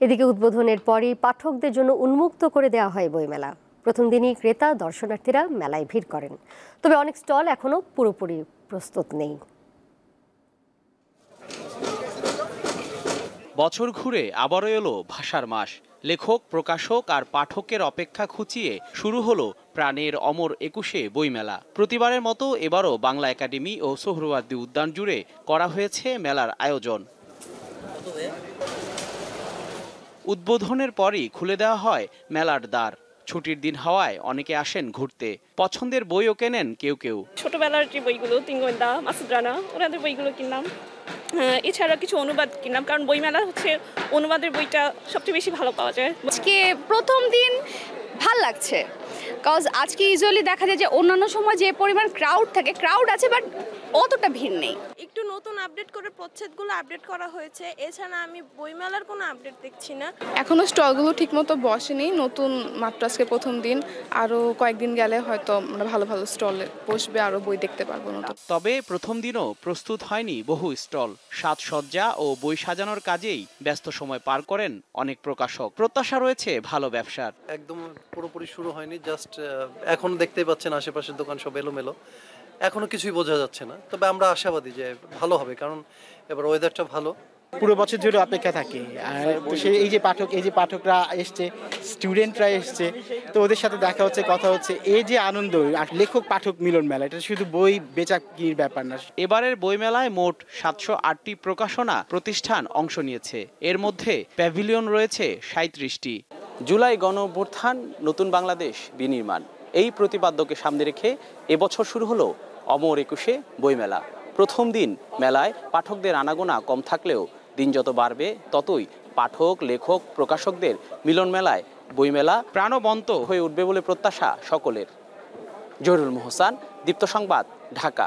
এদিকে উদ্বোধনের পরই পাঠকদের জন্য উন্মুক্ত করে দেওয়া হয় বইমেলা। প্রথম দিনই ক্রেতা দর্শনার্থীরা মেলায় ভিড় করেন, তবে অনেক স্টল এখনো পুরোপুরি প্রস্তুত নেই। বছর ঘুরে আবারও এলো ভাষার মাস। লেখক, প্রকাশক আর পাঠকের অপেক্ষা ঘুচিয়ে শুরু হলো প্রাণের অমর ২১শে বইমেলা। প্রতিবারের মতো এবারও বাংলা একাডেমি ও সোহরাওয়ার্দী উদ্যান জুড়ে করা হয়েছে মেলার আয়োজন। উদ্বোধনের পরই খুলে দেওয়া হয় মেলার দ্বার। ছুটির দিন হওয়ায় অনেকে আসেন ঘুরতে, পছন্দের বইও কেনেন কেউ কেউ। ছোটবেলার যে বইগুলো, তিনগোয়েন্দা, মাসুদ রানা, ওনাদের বইগুলো কিনলাম। এছাড়া কিছু অনুবাদ কিনলাম, কারণ বইমেলা হচ্ছে অনুবাদের বইটা সবচেয়ে বেশি ভালো পাওয়া যায়। আজকে প্রথম দিন ভাল লাগছে, কজ আজকে ইউজুয়ালি দেখা যায় যে অন্যান্য সময় যে পরিমাণ ক্রাউড আছে, বাট অতটা ভিড় নেই। একটু নতুন আপডেট করে প্রচ্ছদগুলো আপডেট করা হয়েছে, এছাড়া আমি বইমেলার কোনো আপডেট দেখছি না। এখনো স্টলগুলো ঠিকমতো বসেনি, নতুন মাত্র আজকে প্রথম দিন। আরও কয়েকদিন গেলে হয়তো আমরা ভালো ভালো স্টলে বসবে, আরও বই দেখতে পারবো নতুন। তবে প্রথম দিনও প্রস্তুত হয়নি বহু স্টল। সাজসজ্জা ও বই সাজানোর কাজেই ব্যস্ত সময় পার করেন অনেক প্রকাশক। প্রত্যাশা রয়েছে ভালো ব্যবসার। একদম পুরোপুরি শুরু হয়নি, জাস্ট এখন দেখতেই পাচ্ছেন আশেপাশের দোকান সব এলোমেলো, এখনো কিছুই বোঝা যাচ্ছে না। তবে আমরা আশাবাদী যে ভালো হবে, কারণ এবার ওয়েদারটা ভালো। পুরো বছর ধরে অপেক্ষা থাকে। আর এই যে পাঠকরা এসছে, স্টুডেন্টরা এসছে, তো ওদের সাথে দেখা হচ্ছে, কথা হচ্ছে। এই যে আনন্দ, লেখক পাঠক মিলন মেলা, এটা শুধু বই বেচাকির ব্যাপার না। এবারের বইমেলায় মোট ৭০৮টি প্রকাশনা প্রতিষ্ঠান অংশ নিয়েছে। এর মধ্যে প্যাভিলিয়ন রয়েছে ৩৭টি। জুলাই গণঅভ্যুত্থান, নতুন বাংলাদেশ বিনির্মাণ, এই প্রতিপাদ্যকে সামনে রেখে এবছর শুরু হলো অমর ২১শে বইমেলা। প্রথম দিন মেলায় পাঠকদের আনাগোনা কম থাকলেও দিন যত বাড়বে ততই পাঠক, লেখক, প্রকাশকদের মিলন মেলায় বইমেলা প্রাণবন্ত হয়ে উঠবে বলে প্রত্যাশা সকলের। জহিরুল মোহসান, দীপ্ত সংবাদ, ঢাকা।